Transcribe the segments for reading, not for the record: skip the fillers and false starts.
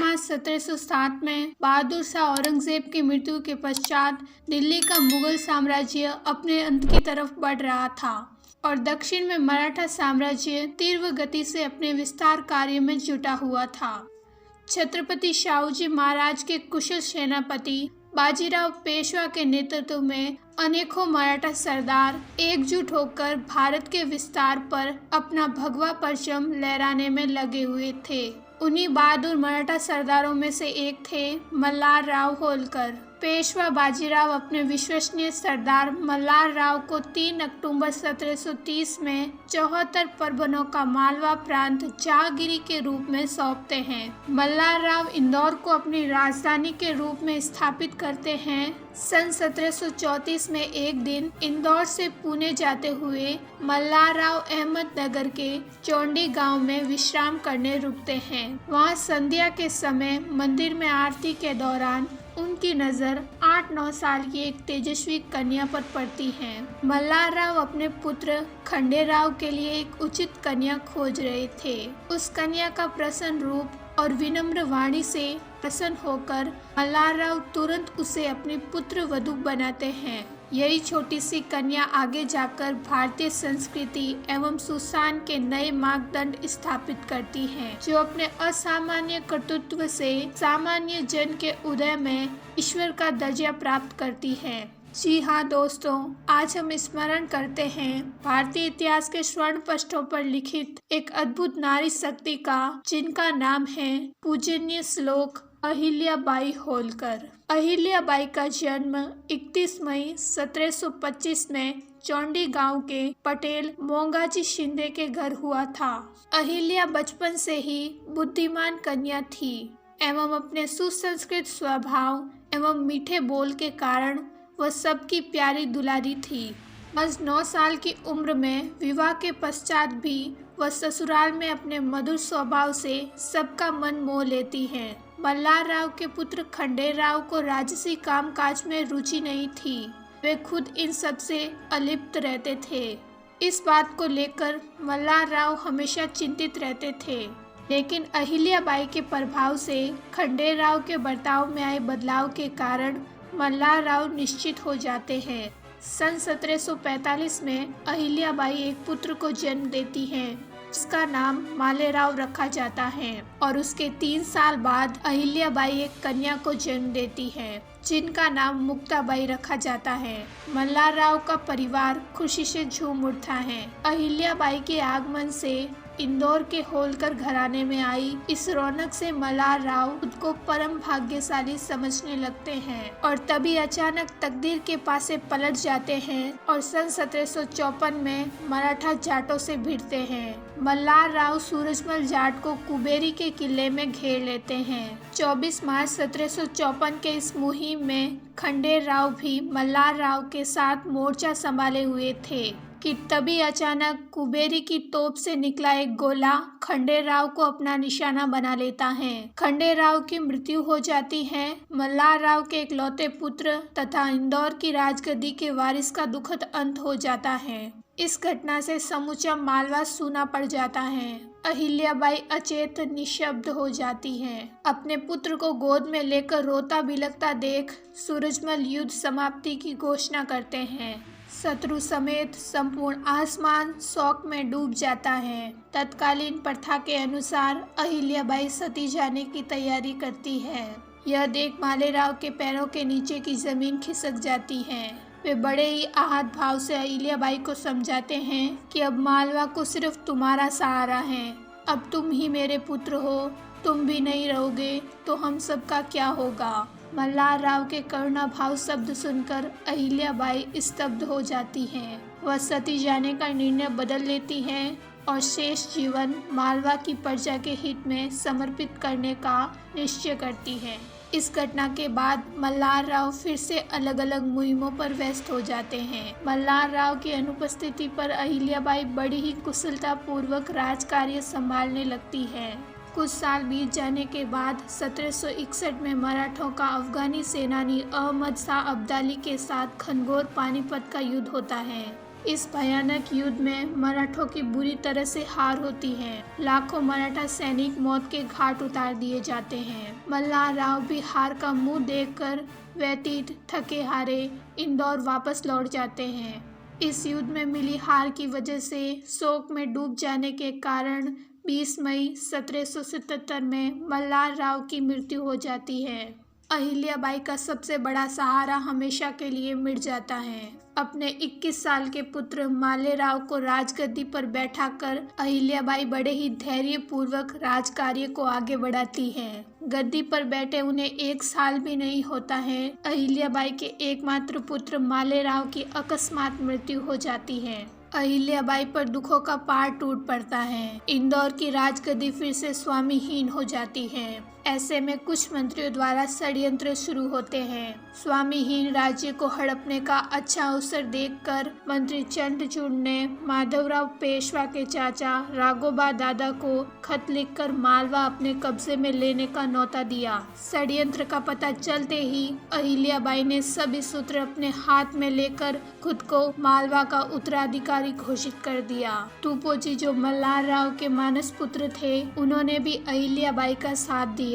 मार्च 1707 में बहादुर शाह औरंगजेब की मृत्यु के पश्चात दिल्ली का मुगल साम्राज्य अपने अंत की तरफ बढ़ रहा था और दक्षिण में मराठा साम्राज्य तीव्र गति से अपने विस्तार कार्य में जुटा हुआ था। छत्रपति शाहूजी महाराज के कुशल सेनापति बाजीराव पेशवा के नेतृत्व में अनेकों मराठा सरदार एकजुट होकर भारत के विस्तार पर अपना भगवा परचम लहराने में लगे हुए थे। उन्हीं बहादुर मराठा सरदारों में से एक थे मल्हार राव होलकर। पेशवा बाजीराव अपने विश्वसनीय सरदार मल्हार राव को 3 अक्टूबर 1730 में 74 परगनों का मालवा प्रांत जहांगीरी के रूप में सौंपते हैं। मल्हार राव इंदौर को अपनी राजधानी के रूप में स्थापित करते हैं। सन 1734 में एक दिन इंदौर से पुणे जाते हुए मल्हार राव अहमदनगर के चौंडी गांव में विश्राम करने रुकते हैं। वहां संध्या के समय मंदिर में आरती के दौरान उनकी नज़र 8-9 साल की एक तेजस्वी कन्या पर पड़ती है। मल्हार राव अपने पुत्र खंडेराव के लिए एक उचित कन्या खोज रहे थे। उस कन्या का प्रसन्न रूप और विनम्र वाणी से प्रसन्न होकर मल्हार राव तुरंत उसे अपनी पुत्र वधू बनाते हैं। यही छोटी सी कन्या आगे जाकर भारतीय संस्कृति एवं सुशासन के नए मापदंड स्थापित करती है, जो अपने असामान्य कर्तृत्व से सामान्य जन के उदय में ईश्वर का दर्जा प्राप्त करती है। जी हाँ दोस्तों, आज हम स्मरण करते हैं भारतीय इतिहास के स्वर्ण पृष्ठों पर लिखित एक अद्भुत नारी शक्ति का, जिनका नाम है पूजनीय श्लोक अहिल्याबाई होलकर। अहिल्याबाई का जन्म 31 मई 1725 में चौंडी गांव के पटेल मोंगाजी शिंदे के घर हुआ था। अहिल्या बचपन से ही बुद्धिमान कन्या थी एवं अपने सुसंस्कृत स्वभाव एवं मीठे बोल के कारण वह सबकी प्यारी दुलारी थी। बस 9 साल की उम्र में विवाह के पश्चात भी वह ससुराल में अपने मधुर स्वभाव से सबका मन मोह लेती है। मल्हार राव के पुत्र खंडेराव को राजसी कामकाज में रुचि नहीं थी। वे खुद इन सब से अलिप्त रहते थे। इस बात को लेकर मल्हार राव हमेशा चिंतित रहते थे, लेकिन अहिल्याबाई के प्रभाव से खंडेराव के बर्ताव में आए बदलाव के कारण मल्हार राव निश्चित हो जाते हैं। सन 1745 में अहिल्याबाई एक पुत्र को जन्म देती हैं। उसका नाम मालेराव रखा जाता है और उसके 3 साल बाद अहिल्याबाई एक कन्या को जन्म देती है, जिनका नाम मुक्ताबाई रखा जाता है। मल्हार राव का परिवार खुशी से झूम उठता है। अहिल्याबाई के आगमन से इंदौर के होलकर घराने में आई इस रौनक से मल्हार राव खुद को परम भाग्यशाली समझने लगते हैं और तभी अचानक तकदीर के पासे पलट जाते हैं और सन 1754 में मराठा जाटों से भिड़ते हैं। मल्हार राव सूरजमल जाट को कुबेरी के किले में घेर लेते हैं। 24 मार्च 1754 के इस मुहिम में खंडेराव भी मल्हार राव के साथ मोर्चा संभाले हुए थे कि तभी अचानक कुबेरी की तोप से निकला एक गोला खंडेराव को अपना निशाना बना लेता है। खंडेराव की मृत्यु हो जाती है। मल्हार राव के इकलौते पुत्र तथा इंदौर की राजगद्दी के वारिस का दुखद अंत हो जाता है। इस घटना से समूचा मालवा सूना पड़ जाता है। अहिल्याबाई अचेत निशब्द हो जाती हैं। अपने पुत्र को गोद में लेकर रोता बिलखता देख सूरजमल युद्ध समाप्ति की घोषणा करते हैं। शत्रु समेत संपूर्ण आसमान शोक में डूब जाता है। तत्कालीन प्रथा के अनुसार अहिल्याबाई सती जाने की तैयारी करती है। यह देख मालेराव के पैरों के नीचे की जमीन खिसक जाती है। वे बड़े ही आहत भाव से अहिल्याबाई को समझाते हैं कि अब मालवा को सिर्फ तुम्हारा सहारा है। अब तुम ही मेरे पुत्र हो, तुम भी नहीं रहोगे तो हम सबका क्या होगा। मल्हार राव के करुणा भाव शब्द सुनकर अहिल्याबाई स्तब्ध हो जाती हैं। वह सती जाने का निर्णय बदल लेती हैं और शेष जीवन मालवा की प्रजा के हित में समर्पित करने का निश्चय करती हैं। इस घटना के बाद मल्हार राव फिर से अलग अलग मुहिमों पर व्यस्त हो जाते हैं। मल्हार राव की अनुपस्थिति पर अहिल्याबाई बड़ी ही कुशलता पूर्वक राजकार्य संभालने लगती है। कुछ साल बीत जाने के बाद 1761 में मराठों का अफगानी सेनानी अहमद शाह अब्दाली के साथ घनघोर पानीपत का युद्ध होता है। इस भयानक युद्ध में मराठों की बुरी तरह से हार होती है। लाखों मराठा सैनिक मौत के घाट उतार दिए जाते हैं। मल्हार राव भी हार का मुंह देखकर व्यतीत थके हारे इंदौर वापस लौट जाते हैं। इस युद्ध में मिली हार की वजह से शोक में डूब जाने के कारण 20 मई 1777 में मल्हार राव की मृत्यु हो जाती है। अहिल्याबाई का सबसे बड़ा सहारा हमेशा के लिए मिट जाता है। अपने 21 साल के पुत्र मालेराव को राजगद्दी पर बैठाकर अहिल्याबाई बड़े ही धैर्य पूर्वक राजकार्य को आगे बढ़ाती है। गद्दी पर बैठे उन्हें 1 साल भी नहीं होता है, अहिल्याबाई के एकमात्र पुत्र मालेराव की अकस्मात मृत्यु हो जाती है। अहिल्याबाई पर दुखों का पहाड़ टूट पड़ता है। इंदौर की राजगद्दी फिर से स्वामीहीन हो जाती है। ऐसे में कुछ मंत्रियों द्वारा षड्यंत्र शुरू होते हैं। स्वामीहीन राज्य को हड़पने का अच्छा अवसर देखकर मंत्री चंद्रचूड़ ने माधवराव पेशवा के चाचा राघोबा दादा को खत लिखकर मालवा अपने कब्जे में लेने का न्योता दिया। षड्यंत्र का पता चलते ही अहिल्याबाई ने सभी सूत्र अपने हाथ में लेकर खुद को मालवा का उत्तराधिकारी घोषित कर दिया। तुपोजी जो मल्हार राव के मानस पुत्र थे, उन्होंने भी अहिल्याबाई का साथ दिया।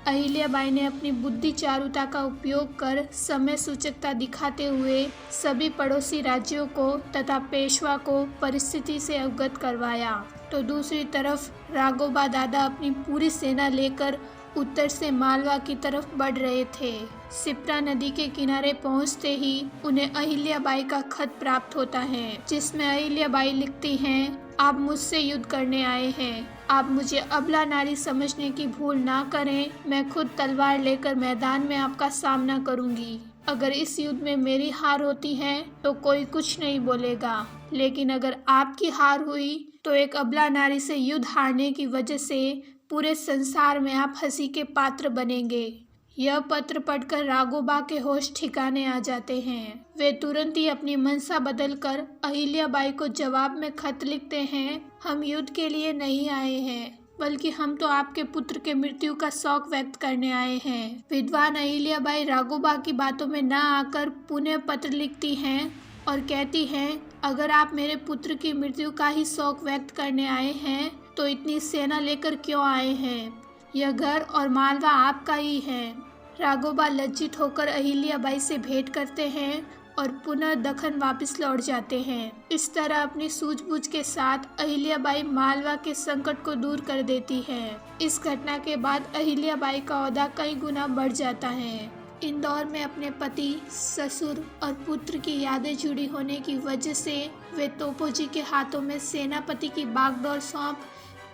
अहिल्याबाई ने अपनी बुद्धि चारुता का उपयोग कर समय सूचकता दिखाते हुए सभी पड़ोसी राज्यों को तथा पेशवा को परिस्थिति से अवगत करवाया। तो दूसरी तरफ राघोबा दादा अपनी पूरी सेना लेकर उत्तर से मालवा की तरफ बढ़ रहे थे। सिप्रा नदी के किनारे पहुंचते ही उन्हें अहिल्याबाई का खत प्राप्त होता है, जिसमें अहिल्याबाई लिखती हैं, आप मुझसे युद्ध करने आए हैं। आप मुझे अबला नारी समझने की भूल ना करें। मैं खुद तलवार लेकर मैदान में आपका सामना करूंगी। अगर इस युद्ध में मेरी हार होती है तो कोई कुछ नहीं बोलेगा, लेकिन अगर आपकी हार हुई तो एक अबला नारी से युद्ध हारने की वजह से पूरे संसार में आप हंसी के पात्र बनेंगे। यह पत्र पढ़कर राघोबा के होश ठिकाने आ जाते हैं। वे तुरंत ही अपनी मनसा बदलकर अहिल्याबाई को जवाब में खत लिखते हैं, हम युद्ध के लिए नहीं आए हैं, बल्कि हम तो आपके पुत्र के मृत्यु का शोक व्यक्त करने आए हैं। विद्वान अहिल्याबाई राघोबा की बातों में न आकर पुनः पत्र लिखती हैं और कहती हैं, अगर आप मेरे पुत्र की मृत्यु का ही शोक व्यक्त करने आए हैं तो इतनी सेना लेकर क्यों आए हैं? यह घर और मालवा आपका ही है। राघोबा लज्जित होकर अहिल्याबाई से भेंट करते हैं और पुनः दखन वापस लौट जाते हैं। इस तरह अपनी सूझबूझ के साथ अहिल्याबाई मालवा के संकट को दूर कर देती है। इस घटना के बाद अहिल्याबाई का ओहदा कई गुना बढ़ जाता है। इंदौर में अपने पति, ससुर और पुत्र की यादें जुड़ी होने की वजह से वे तोपोजी के हाथों में सेनापति की बागडोर सौंप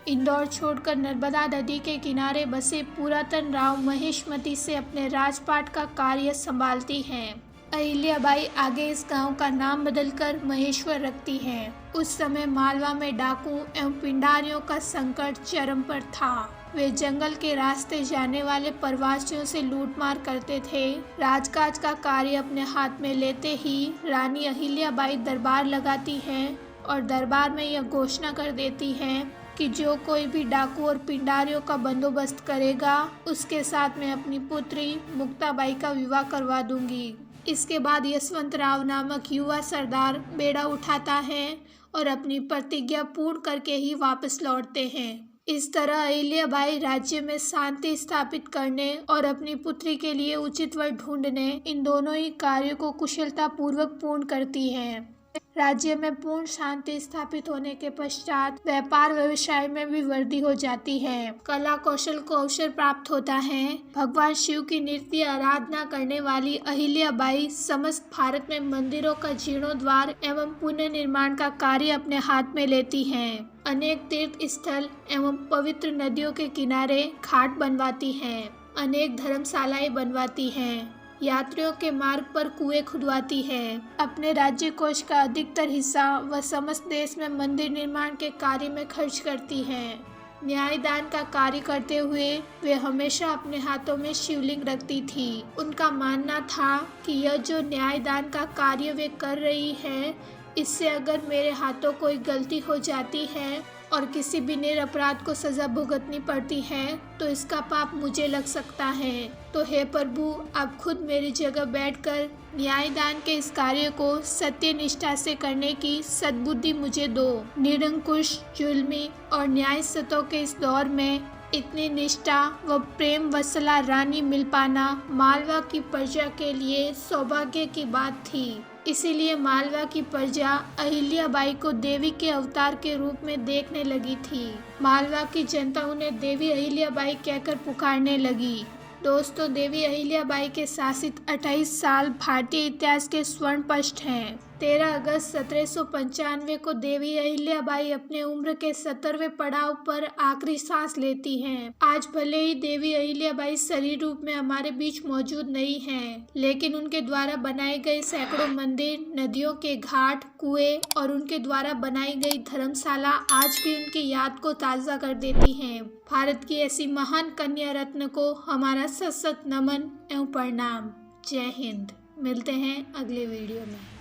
इंदौर छोड़कर नर्मदा नदी के किनारे बसे पुरातन राव महेशमती से अपने राजपाट का कार्य संभालती हैं। अहिल्याबाई आगे इस गांव का नाम बदलकर महेश्वर रखती हैं। उस समय मालवा में डाकू एवं पिंडारियों का संकट चरम पर था। वे जंगल के रास्ते जाने वाले प्रवासियों से लूटमार करते थे। राजकाज का कार्य अपने हाथ में लेते ही रानी अहिल्याबाई दरबार लगाती हैं और दरबार में यह घोषणा कर देती हैं कि जो कोई भी डाकू और पिंडारियों का बंदोबस्त करेगा, उसके साथ मैं अपनी पुत्री मुक्ताबाई का विवाह करवा दूंगी। इसके बाद यशवंत राव नामक युवा सरदार बेड़ा उठाता है और अपनी प्रतिज्ञा पूर्ण करके ही वापस लौटते हैं। इस तरह अहिल्याबाई राज्य में शांति स्थापित करने और अपनी पुत्री के लिए उचित वर ढूंढने, इन दोनों ही कार्यों को कुशलता पूर्वक पूर्ण करती है। राज्य में पूर्ण शांति स्थापित होने के पश्चात व्यापार व्यवसाय में भी वृद्धि हो जाती है। कला कौशल को अवसर प्राप्त होता है। भगवान शिव की नित्य आराधना करने वाली अहिल्याबाई समस्त भारत में मंदिरों का जीर्णोद्धार एवं पुनः निर्माण का कार्य अपने हाथ में लेती हैं। अनेक तीर्थ स्थल एवं पवित्र नदियों के किनारे घाट बनवाती हैं। अनेक धर्मशालाएं बनवाती हैं। यात्रियों के मार्ग पर कुएं खुदवाती है। अपने राज्य कोष का अधिकतर हिस्सा वह समस्त देश में मंदिर निर्माण के कार्य में खर्च करती है। न्यायदान का कार्य करते हुए वे हमेशा अपने हाथों में शिवलिंग रखती थी। उनका मानना था कि यह जो न्यायदान का कार्य वे कर रही है, इससे अगर मेरे हाथों कोई गलती हो जाती है और किसी भी निरपराध को सजा भुगतनी पड़ती है तो इसका पाप मुझे लग सकता है। तो हे प्रभु, आप खुद मेरी जगह बैठकर न्यायदान के इस कार्य को सत्य निष्ठा से करने की सद्बुद्धि मुझे दो। निरंकुश, जुल्मी और न्याय सतों के इस दौर में इतनी निष्ठा व प्रेम वसला रानी मिल पाना मालवा की प्रजा के लिए सौभाग्य की बात थी। इसीलिए मालवा की प्रजा अहिल्याबाई को देवी के अवतार के रूप में देखने लगी थी। मालवा की जनता उन्हें देवी अहिल्याबाई कहकर पुकारने लगी। दोस्तों, देवी अहिल्याबाई के शासित 28 साल भारतीय इतिहास के स्वर्ण पृष्ठ हैं। 13 अगस्त 1795 को देवी अहिल्याबाई अपने उम्र के 70वें पड़ाव पर आखिरी सांस लेती हैं। आज भले ही देवी अहिल्याबाई शरीर रूप में हमारे बीच मौजूद नहीं हैं, लेकिन उनके द्वारा बनाए गए सैकड़ों मंदिर, नदियों के घाट, कुएं और उनके द्वारा बनाई गई धर्मशाला आज भी उनकी याद को ताज़ा कर देती हैं। भारत की ऐसी महान कन्या रत्न को हमारा सशक्त नमन एवं प्रणाम। जय हिंद। मिलते हैं अगले वीडियो में।